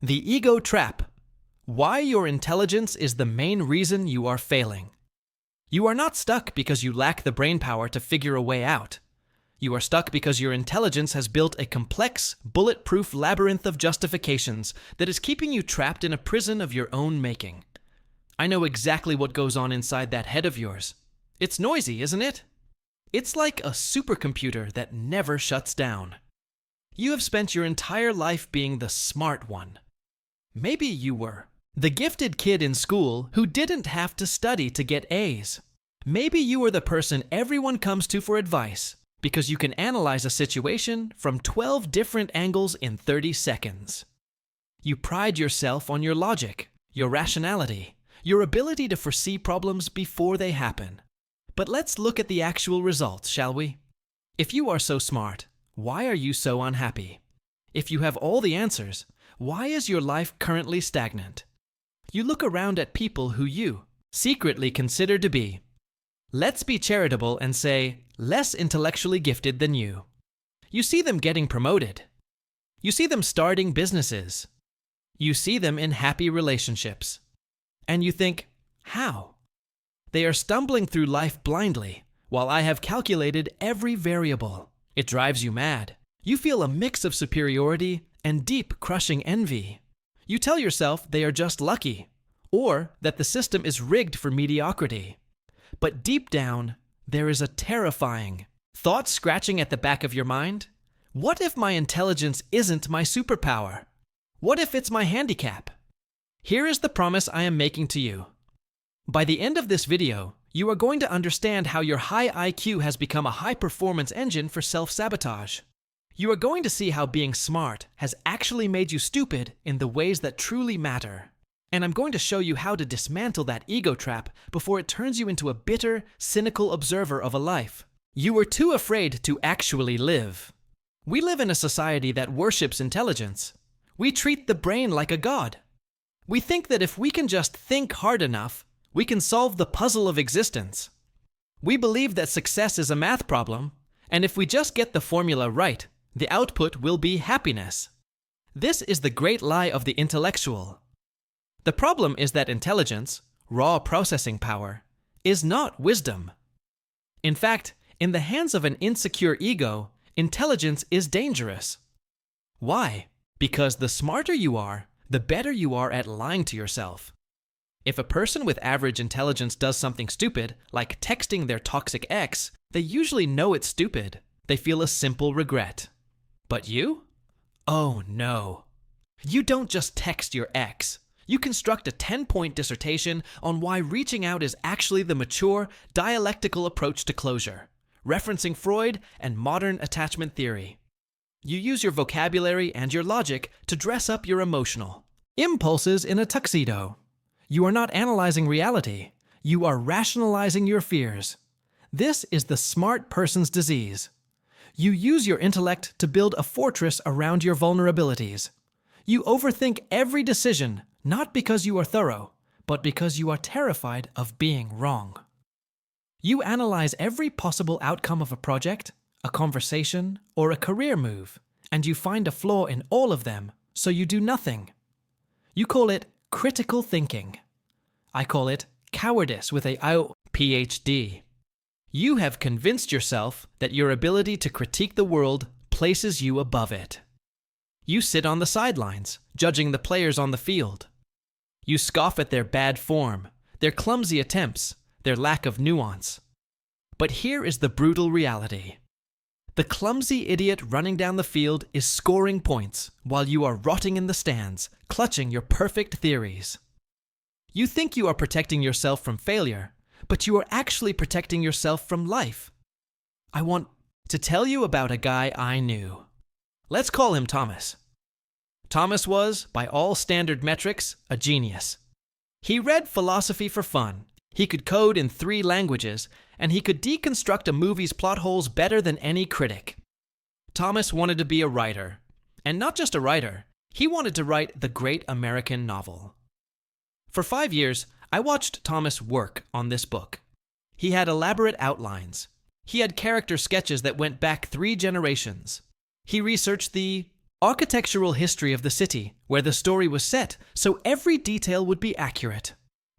The Ego Trap. Why your intelligence is the main reason you are failing. You are not stuck because you lack the brainpower to figure a way out. You are stuck because your intelligence has built a complex, bulletproof labyrinth of justifications that is keeping you trapped in a prison of your own making. I know exactly what goes on inside that head of yours. It's noisy, isn't it? It's like a supercomputer that never shuts down. You have spent your entire life being the smart one. Maybe you were the gifted kid in school who didn't have to study to get A's. Maybe you are the person everyone comes to for advice because you can analyze a situation from 12 different angles in 30 seconds. You pride yourself on your logic, your rationality, your ability to foresee problems before they happen. But let's look at the actual results, shall we? If you are so smart, why are you so unhappy? If you have all the answers, why is your life currently stagnant? You look around at people who you secretly consider to be, let's be charitable and say, less intellectually gifted than you. You see them getting promoted. You see them starting businesses. You see them in happy relationships. And you think, how? They are stumbling through life blindly, while I have calculated every variable. It drives you mad. You feel a mix of superiority and deep, crushing envy. You tell yourself they are just lucky, or that the system is rigged for mediocrity. But deep down, there is a terrifying thought scratching at the back of your mind. What if my intelligence isn't my superpower? What if it's my handicap? Here is the promise I am making to you. By the end of this video, you are going to understand how your high IQ has become a high-performance engine for self-sabotage. You are going to see how being smart has actually made you stupid in the ways that truly matter. And I'm going to show you how to dismantle that ego trap before it turns you into a bitter, cynical observer of a life you were too afraid to actually live. We live in a society that worships intelligence. We treat the brain like a god. We think that if we can just think hard enough, we can solve the puzzle of existence. We believe that success is a math problem, and if we just get the formula right, the output will be happiness. This is the great lie of the intellectual. The problem is that intelligence, raw processing power, is not wisdom. In fact, in the hands of an insecure ego, intelligence is dangerous. Why? Because the smarter you are, the better you are at lying to yourself. If a person with average intelligence does something stupid, like texting their toxic ex, they usually know it's stupid. They feel a simple regret. But you? Oh no. You don't just text your ex. You construct a 10-point dissertation on why reaching out is actually the mature, dialectical approach to closure, referencing Freud and modern attachment theory. You use your vocabulary and your logic to dress up your emotional impulses in a tuxedo. You are not analyzing reality. You are rationalizing your fears. This is the smart person's disease. You use your intellect to build a fortress around your vulnerabilities. You overthink every decision, not because you are thorough, but because you are terrified of being wrong. You analyze every possible outcome of a project, a conversation, or a career move, and you find a flaw in all of them, so you do nothing. You call it critical thinking. I call it cowardice with a PhD. You have convinced yourself that your ability to critique the world places you above it. You sit on the sidelines, judging the players on the field. You scoff at their bad form, their clumsy attempts, their lack of nuance. But here is the brutal reality. The clumsy idiot running down the field is scoring points while you are rotting in the stands, clutching your perfect theories. You think you are protecting yourself from failure, but you are actually protecting yourself from life. I want to tell you about a guy I knew. Let's call him Thomas. Thomas was, by all standard metrics, a genius. He read philosophy for fun. He could code in 3 languages, and he could deconstruct a movie's plot holes better than any critic. Thomas wanted to be a writer. And not just a writer, he wanted to write the great American novel. For 5 years, I watched Thomas work on this book. He had elaborate outlines. He had character sketches that went back 3 generations. He researched the architectural history of the city where the story was set so every detail would be accurate.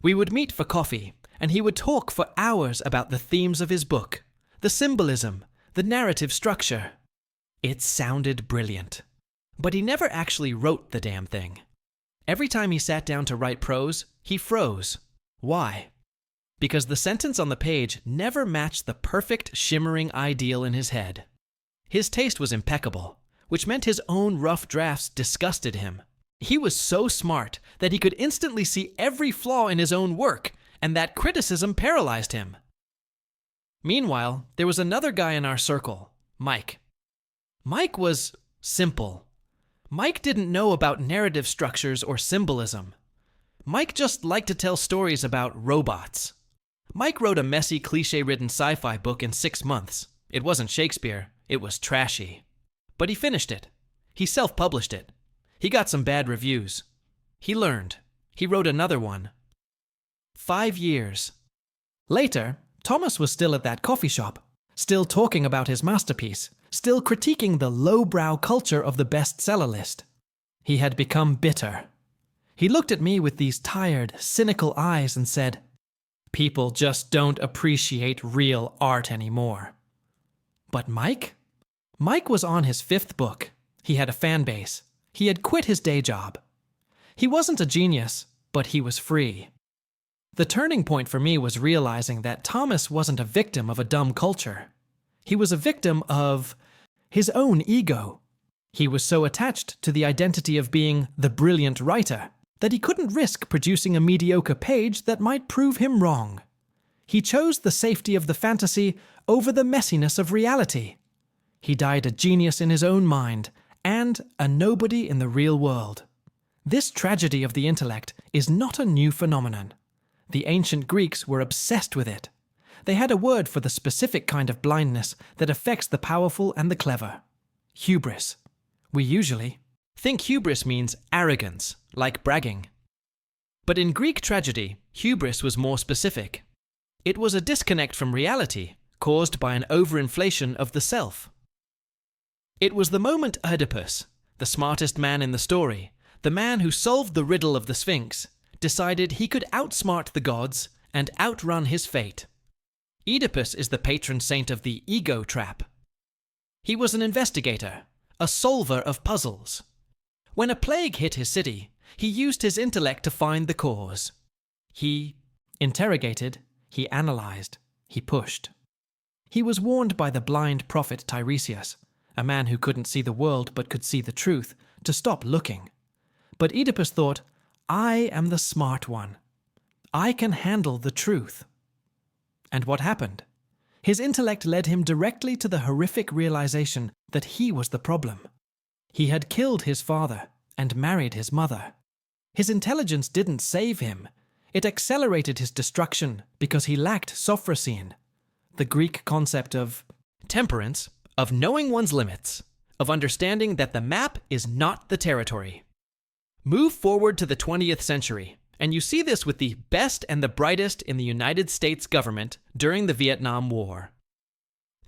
We would meet for coffee, and he would talk for hours about the themes of his book, the symbolism, the narrative structure. It sounded brilliant. But he never actually wrote the damn thing. Every time he sat down to write prose, he froze. Why? Because the sentence on the page never matched the perfect shimmering ideal in his head. His taste was impeccable, which meant his own rough drafts disgusted him. He was so smart that he could instantly see every flaw in his own work, and that criticism paralyzed him. Meanwhile, there was another guy in our circle, Mike. Mike was simple. Mike didn't know about narrative structures or symbolism. Mike just liked to tell stories about robots. Mike wrote a messy, cliché-ridden sci-fi book in 6 months. It wasn't Shakespeare, it was trashy. But he finished it. He self-published it. He got some bad reviews. He learned. He wrote another one. 5 years. Later, Thomas was still at that coffee shop, still talking about his masterpiece, still critiquing the lowbrow culture of the bestseller list. He had become bitter. He looked at me with these tired, cynical eyes and said, "People just don't appreciate real art anymore." But Mike? Mike was on his 5th book. He had a fan base. He had quit his day job. He wasn't a genius, but he was free. The turning point for me was realizing that Thomas wasn't a victim of a dumb culture. He was a victim of his own ego. He was so attached to the identity of being the brilliant writer that he couldn't risk producing a mediocre page that might prove him wrong. He chose the safety of the fantasy over the messiness of reality. He died a genius in his own mind and a nobody in the real world. This tragedy of the intellect is not a new phenomenon. The ancient Greeks were obsessed with it. They had a word for the specific kind of blindness that affects the powerful and the clever. Hubris. We usually think hubris means arrogance, like bragging. But in Greek tragedy, hubris was more specific. It was a disconnect from reality caused by an overinflation of the self. It was the moment Oedipus, the smartest man in the story, the man who solved the riddle of the Sphinx, decided he could outsmart the gods and outrun his fate. Oedipus is the patron saint of the ego trap. He was an investigator, a solver of puzzles. When a plague hit his city, he used his intellect to find the cause. He interrogated, he analyzed, he pushed. He was warned by the blind prophet Tiresias, a man who couldn't see the world but could see the truth, to stop looking. But Oedipus thought, "I am the smart one. I can handle the truth." And what happened? His intellect led him directly to the horrific realization that he was the problem. He had killed his father and married his mother. His intelligence didn't save him. It accelerated his destruction because he lacked sophrosine, the Greek concept of temperance, of knowing one's limits, of understanding that the map is not the territory. Move forward to the 20th century, and you see this with the best and the brightest in the United States government during the Vietnam War.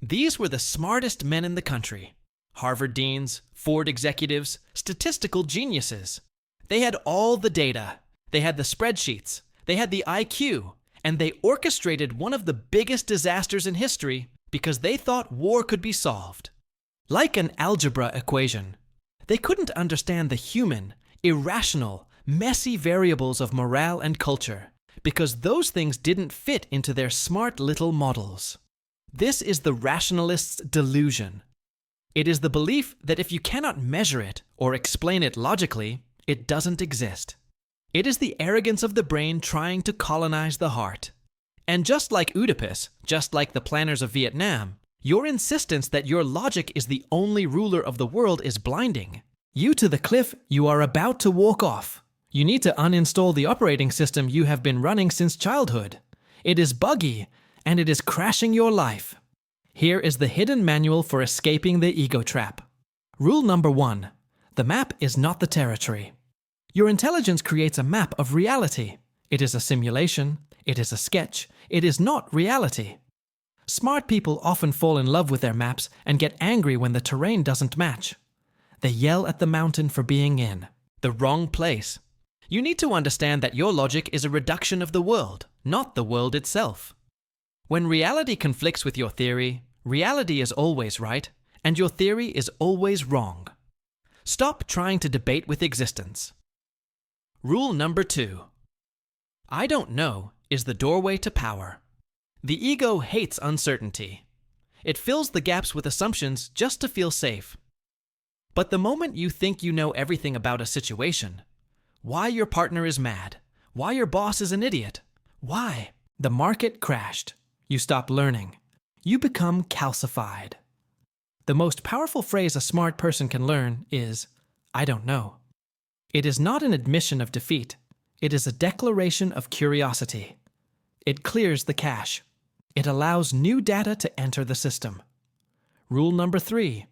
These were the smartest men in the country. Harvard deans, Ford executives, statistical geniuses. They had all the data. They had the spreadsheets. They had the IQ. And they orchestrated one of the biggest disasters in history because they thought war could be solved. Like an algebra equation. They couldn't understand the human, irrational, messy variables of morale and culture because those things didn't fit into their smart little models. This is the rationalist's delusion. It is the belief that if you cannot measure it or explain it logically, it doesn't exist. It is the arrogance of the brain trying to colonize the heart. And just like Oedipus, just like the planners of Vietnam, your insistence that your logic is the only ruler of the world is blinding. You to the cliff you are about to walk off. You need to uninstall the operating system you have been running since childhood. It is buggy, and it is crashing your life. Here is the hidden manual for escaping the ego trap. Rule number 1. The map is not the territory. Your intelligence creates a map of reality. It is a simulation. It is a sketch. It is not reality. Smart people often fall in love with their maps and get angry when the terrain doesn't match. They yell at the mountain for being in the wrong place. You need to understand that your logic is a reduction of the world, not the world itself. When reality conflicts with your theory, reality is always right, and your theory is always wrong. Stop trying to debate with existence. Rule number 2. I don't know is the doorway to power. The ego hates uncertainty. It fills the gaps with assumptions just to feel safe. But the moment you think you know everything about a situation, why your partner is mad, why your boss is an idiot, why the market crashed, you stop learning. You become calcified. The most powerful phrase a smart person can learn is, I don't know. It is not an admission of defeat. It is a declaration of curiosity. It clears the cache. It allows new data to enter the system. Rule number 3.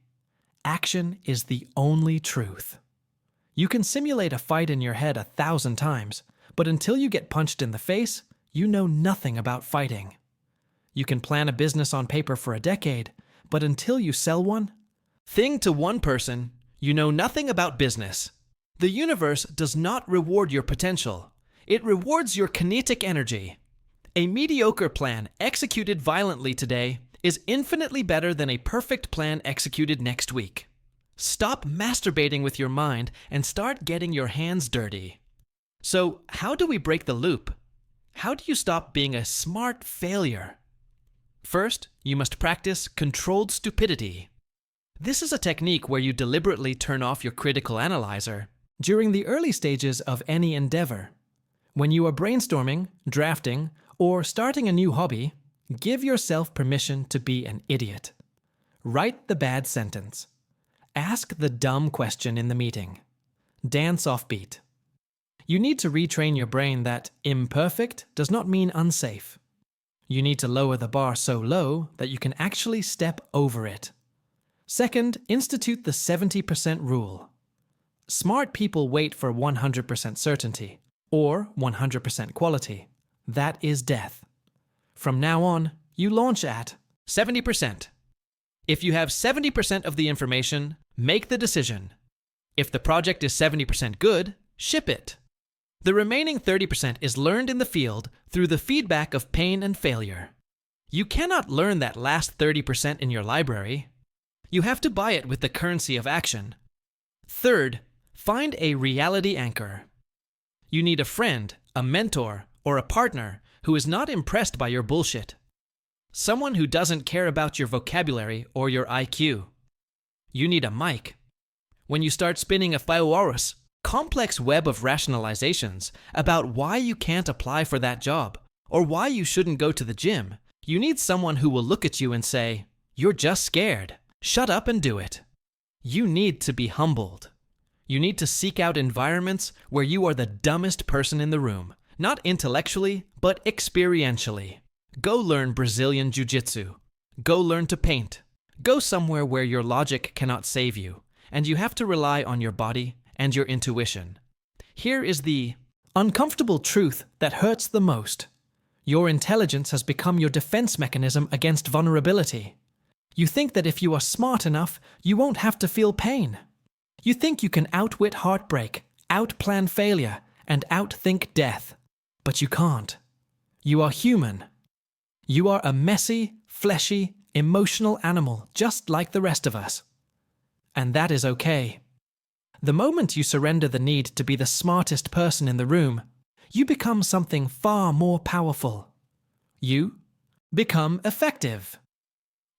Action is the only truth. You can simulate a fight in your head 1,000 times, but until you get punched in the face, you know nothing about fighting. You can plan a business on paper for a decade, but until you sell one, thing to one person, you know nothing about business. The universe does not reward your potential. It rewards your kinetic energy. A mediocre plan executed violently today is infinitely better than a perfect plan executed next week. Stop masturbating with your mind and start getting your hands dirty. So, how do we break the loop? How do you stop being a smart failure? First, you must practice controlled stupidity. This is a technique where you deliberately turn off your critical analyzer during the early stages of any endeavor. When you are brainstorming, drafting, or starting a new hobby, give yourself permission to be an idiot. Write the bad sentence. Ask the dumb question in the meeting. Dance offbeat. You need to retrain your brain that imperfect does not mean unsafe. You need to lower the bar so low that you can actually step over it. Second, institute the 70% rule. Smart people wait for 100% certainty or 100% quality. That is death. From now on, you launch at 70%. If you have 70% of the information, make the decision. If the project is 70% good, ship it. The remaining 30% is learned in the field through the feedback of pain and failure. You cannot learn that last 30% in your library. You have to buy it with the currency of action. Third, find a reality anchor. You need a friend, a mentor, or a partner who is not impressed by your bullshit. Someone who doesn't care about your vocabulary or your IQ. You need a mic. When you start spinning a Fiowarus, complex web of rationalizations about why you can't apply for that job or why you shouldn't go to the gym, you need someone who will look at you and say, "You're just scared. Shut up and do it." You need to be humbled. You need to seek out environments where you are the dumbest person in the room, not intellectually, but experientially. Go learn Brazilian Jiu-Jitsu. Go learn to paint. Go somewhere where your logic cannot save you, and you have to rely on your body and your intuition. Here is the uncomfortable truth that hurts the most. Your intelligence has become your defense mechanism against vulnerability. You think that if you are smart enough, you won't have to feel pain. You think you can outwit heartbreak, outplan failure, and outthink death. But you can't. You are human. You are a messy, fleshy, emotional animal just like the rest of us. And that is okay. The moment you surrender the need to be the smartest person in the room, you become something far more powerful. You become effective.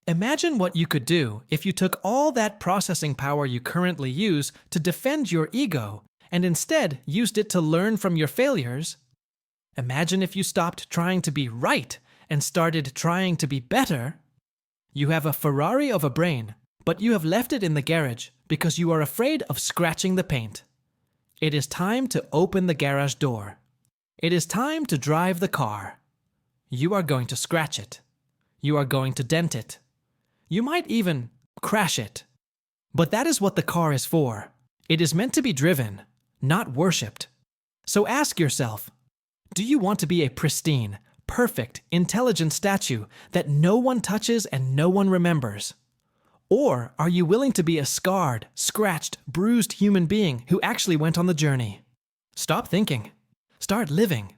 Imagine what you could do if you took all that processing power you currently use to defend your ego and instead used it to learn from your failures. Imagine if you stopped trying to be right and started trying to be better. You have a Ferrari of a brain, but you have left it in the garage because you are afraid of scratching the paint. It is time to open the garage door. It is time to drive the car. You are going to scratch it. You are going to dent it. You might even crash it. But that is what the car is for. It is meant to be driven, not worshipped. So ask yourself, do you want to be a pristine, perfect, intelligent statue that no one touches and no one remembers? Or are you willing to be a scarred, scratched, bruised human being who actually went on the journey? Stop thinking. Start living.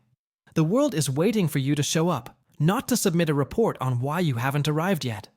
The world is waiting for you to show up, not to submit a report on why you haven't arrived yet.